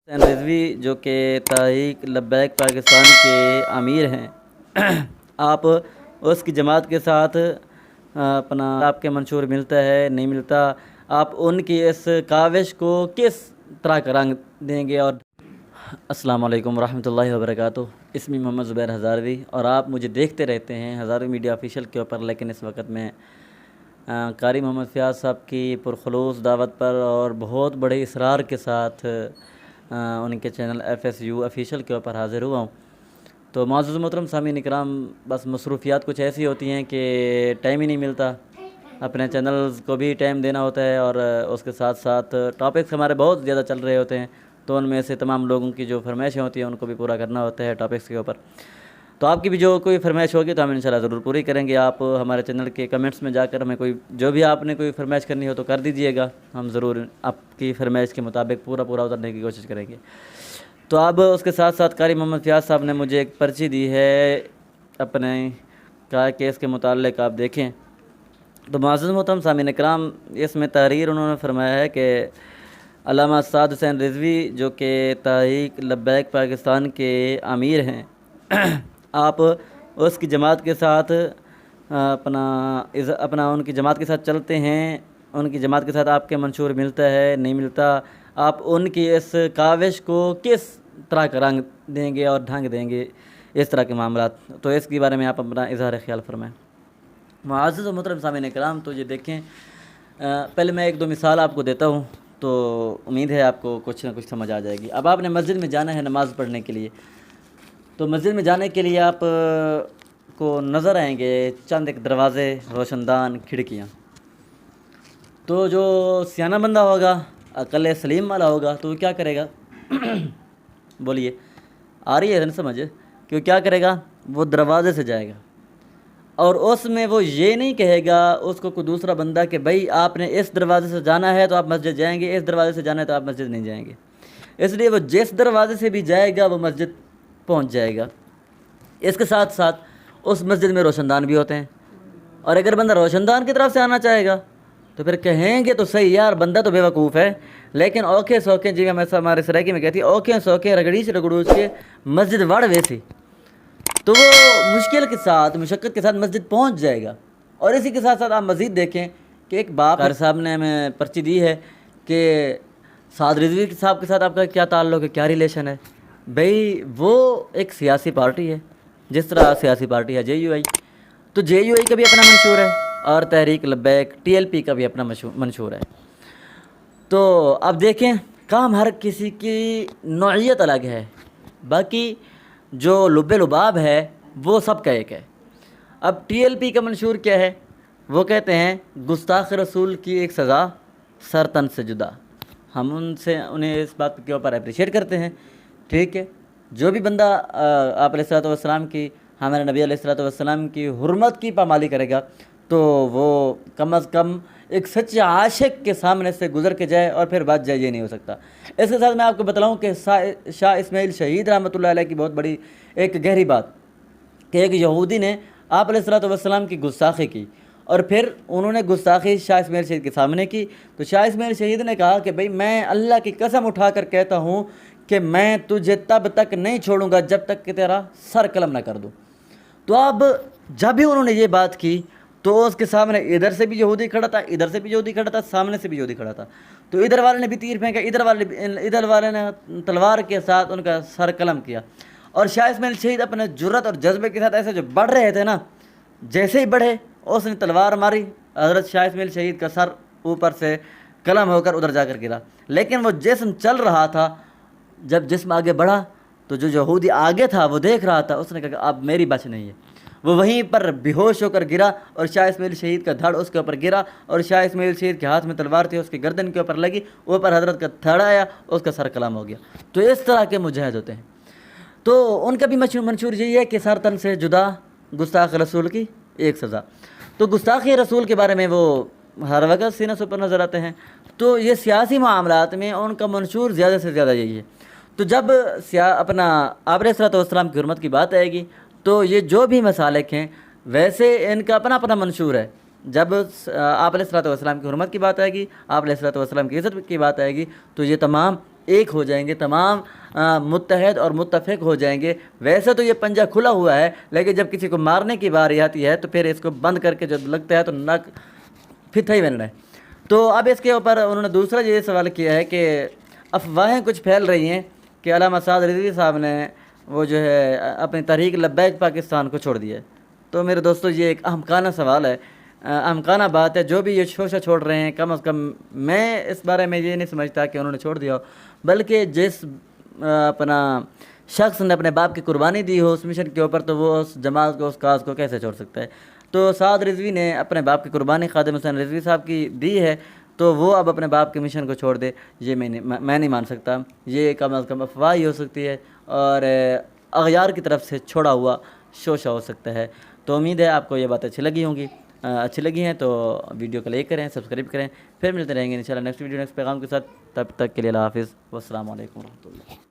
حسین رضوی جو کہ تحریک لبیک پاکستان کے امیر ہیں آپ اس کی جماعت کے ساتھ آپ کے منشور ملتا ہے نہیں ملتا، آپ ان کی اس کاوش کو کس طرح کا رنگ دیں گے؟ اور السلام علیکم ورحمۃ اللہ وبرکاتہ۔ اسمی محمد زبیر ہزاروی اور آپ مجھے دیکھتے رہتے ہیں ہزاروی میڈیا آفیشیل کے اوپر، لیکن اس وقت میں قاری محمد فیاض صاحب کی پرخلوص دعوت پر اور بہت بڑے اصرار کے ساتھ ان کے چینل FSU آفیشیل کے اوپر حاضر ہوا ہوں۔ تو معزز محترم سامعین اکرام، بس مصروفیات کچھ ایسی ہوتی ہیں کہ ٹائم ہی نہیں ملتا، اپنے چینلز کو بھی ٹائم دینا ہوتا ہے اور اس کے ساتھ ساتھ ٹاپکس ہمارے بہت زیادہ چل رہے ہوتے ہیں، تو ان میں سے تمام لوگوں کی جو فرمائشیں ہوتی ہیں ان کو بھی پورا کرنا ہوتا ہے ٹاپکس کے اوپر۔ تو آپ کی بھی جو کوئی فرمائش ہوگی تو ہم انشاءاللہ ضرور پوری کریں گے۔ آپ ہمارے چینل کے کمنٹس میں جا کر ہمیں جو بھی آپ نے کوئی فرمائش کرنی ہو تو کر دیجئے گا، ہم ضرور آپ کی فرمائش کے مطابق پورا اترنے کی کوشش کریں گے۔ تو اب اس کے ساتھ ساتھ قاری محمد فیاض صاحب نے مجھے ایک پرچی دی ہے اپنے کیس کے متعلق، آپ دیکھیں۔ تو معزز محترم سامعین اکرام، اس میں تحریر انہوں نے فرمایا ہے کہ علامہ سعد حسین رضوی جو کہ تحریک لبیک پاکستان کے امیر ہیں آپ اس کی جماعت کے ساتھ ان کی جماعت کے ساتھ چلتے ہیں، ان کی جماعت کے ساتھ آپ کے منشور ملتا ہے نہیں ملتا، آپ ان کی اس کاوش کو کس طرح کا رنگ دیں گے اور ڈھنگ دیں گے، اس طرح کے معاملات، تو اس کے بارے میں آپ اپنا اظہار خیال فرمائیں۔ معزز و محترم سامعین کرام، تو یہ دیکھیں، پہلے میں ایک دو مثال آپ کو دیتا ہوں تو امید ہے آپ کو کچھ نہ کچھ سمجھ آ جائے گی۔ اب آپ نے مسجد میں جانا ہے نماز پڑھنے کے لیے، تو مسجد میں جانے کے لیے آپ کو نظر آئیں گے چند ایک دروازے، روشن دان، کھڑکیاں۔ تو جو سیانہ بندہ ہوگا، عقل سلیم والا ہوگا، تو وہ کیا کرے گا؟ بولیے، آ رہی ہے نا سمجھ؟ کہ وہ کیا کرے گا؟ وہ دروازے سے جائے گا، اور اس میں وہ یہ نہیں کہے گا اس کو کوئی دوسرا بندہ کہ بھائی آپ نے اس دروازے سے جانا ہے تو آپ مسجد جائیں گے، اس دروازے سے جانا ہے تو آپ مسجد نہیں جائیں گے۔ اس لیے وہ جس دروازے سے بھی جائے گا وہ مسجد پہنچ جائے گا۔ اس کے ساتھ ساتھ اس مسجد میں روشن دان بھی ہوتے ہیں، اور اگر بندہ روشن دان کی طرف سے آنا چاہے گا تو پھر کہیں گے تو صحیح، یار بندہ تو بے وقوف ہے، لیکن اوکھے سوکھے، جی ہمارے سرائکی میں کہتی ہے اوکھے سوکھے رگڑیچ رگڑوچ کے مسجد وڑ ویسی، تو وہ مشکل کے ساتھ، مشقت کے ساتھ مسجد پہنچ جائے گا۔ اور اسی کے ساتھ ساتھ آپ مزید دیکھیں کہ ایک باپ قاری صاحب نے ہمیں پرچی دی ہے کہ سعد رضوی صاحب کے ساتھ آپ کا کیا تعلق ہے، کیا ریلیشن ہے؟ بھئی وہ ایک سیاسی پارٹی ہے، جس طرح سیاسی پارٹی ہے JUI، تو JUI کا بھی اپنا منشور ہے اور تحریک لبیک TLP کا بھی اپنا منشور ہے۔ تو اب دیکھیں، کام ہر کسی کی نوعیت الگ ہے، باقی جو لب لباب ہے وہ سب کا ایک ہے۔ اب TLP کا منشور کیا ہے؟ وہ کہتے ہیں گستاخ رسول کی ایک سزا سر تن سے جدا۔ ہم انہیں اس بات کے اوپر اپریشیٹ کرتے ہیں، ٹھیک ہے۔ جو بھی بندہ آپ علیہ الصلوۃ والسلام کی، ہمارے نبی علیہ الصلوۃ والسلام کی حرمت کی پامالی کرے گا تو وہ کم از کم ایک سچے عاشق کے سامنے سے گزر کے جائے اور پھر بات جائے، یہ نہیں ہو سکتا۔ اس کے ساتھ میں آپ کو بتلاؤں کہ شاہ اسماعیل شہید رحمۃ اللہ علیہ کی بہت بڑی ایک گہری بات کہ ایک یہودی نے آپ علیہ الصلوۃ والسلام کی گستاخی کی، اور پھر انہوں نے گستاخی شاہ اسماعیل شہید کے سامنے کی، تو شاہ اسماعیل شہید نے کہا کہ بھئی میں اللہ کی قسم اٹھا کر کہتا ہوں کہ میں تجھے تب تک نہیں چھوڑوں گا جب تک کہ تیرا سر قلم نہ کر دوں۔ تو اب جب بھی انہوں نے یہ بات کی تو اس کے سامنے ادھر سے بھی یہودی کھڑا تھا، ادھر سے بھی یہودی کھڑا تھا، سامنے سے بھی یہودی کھڑا تھا، تو ادھر والے نے بھی تیر پھینکا، ادھر والے نے تلوار کے ساتھ ان کا سر قلم کیا، اور شاہ اسماعیل شہید اپنے جرت اور جذبے کے ساتھ ایسے جو بڑھ رہے تھے نا، جیسے ہی بڑھے اس نے تلوار ماری، حضرت شاہ اسماعیل شہید کا سر اوپر سے قلم ہو کر ادھر جا کر گرا۔ لیکن وہ جسم چل رہا تھا، جب جسم آگے بڑھا تو جو یہودی آگے تھا وہ دیکھ رہا تھا، اس نے کہا کہ اب میری بچ نہیں ہے، وہ وہیں پر بے ہوش ہو کر گرا، اور شاہ اسماعیل شہید کا دھڑ اس کے اوپر گرا، اور شاہ اسماعیل شہید کے ہاتھ میں تلوار تھی، اس کی گردن کے اوپر لگی، اوپر حضرت کا دھڑ آیا، اس کا سر قلم ہو گیا۔ تو اس طرح کے مجاہد ہوتے ہیں۔ تو ان کا بھی منشور یہی ہے کہ سر تن سے جدا، گستاخ رسول کی ایک سزا۔ تو گستاخی رسول کے بارے میں وہ ہر وقت سینہ سپر نظر آتے ہیں۔ تو یہ سیاسی معاملات میں ان کا منشور زیادہ سے زیادہ یہی ہے۔ تو جب اپنا آپ علیہ الصلوۃ والسلام کی حرمت کی بات آئے گی تو یہ جو بھی مسالک ہیں ویسے ان کا اپنا اپنا منشور ہے۔ جب آپ علیہ الصلوۃ والسلام کی حرمت کی بات آئے گی، آپ علیہ الصلوۃ والسلام کی عزت کی بات آئے گی، تو یہ تمام ایک ہو جائیں گے، تمام متحد اور متفق ہو جائیں گے۔ ویسے تو یہ پنجہ کھلا ہوا ہے، لیکن جب کسی کو مارنے کی باری آتی ہے تو پھر اس کو بند کر کے جب لگتا ہے تو نک پھر ہی بن رہا ہے۔ تو اب اس کے اوپر انہوں نے دوسرا یہ سوال کیا ہے کہ افواہیں کچھ پھیل رہی ہیں کہ علامہ سعد رضوی صاحب نے وہ جو ہے اپنی تحریک لبیک پاکستان کو چھوڑ دیا ہے۔ تو میرے دوستو یہ ایک احمقانہ سوال ہے، احمقانہ بات ہے۔ جو بھی یہ شوشہ چھوڑ رہے ہیں، کم از کم میں اس بارے میں یہ نہیں سمجھتا کہ انہوں نے چھوڑ دیا ہو، بلکہ جس اپنا شخص نے اپنے باپ کی قربانی دی ہو اس مشن کے اوپر، تو وہ اس جماعت کو، اس کاز کو کیسے چھوڑ سکتا ہے؟ تو سعد رضوی نے اپنے باپ کی قربانی خادم حسین رضوی صاحب کی دی ہے، تو وہ اب اپنے باپ کے مشن کو چھوڑ دے، یہ میں نہیں مان سکتا۔ یہ کم از کم افواہ ہی ہو سکتی ہے اور اغیار کی طرف سے چھوڑا ہوا شوشہ ہو سکتا ہے۔ تو امید ہے آپ کو یہ بات اچھی لگی ہوں گی۔ اچھی لگی ہیں تو ویڈیو کو لائک کریں، سبسکرائب کریں، پھر ملتے رہیں گے انشاءاللہ نیکسٹ ویڈیو نیکسٹ پیغام کے ساتھ۔ تب تک کے لیے اللہ حافظ، والسلام علیکم ورحمۃ اللہ۔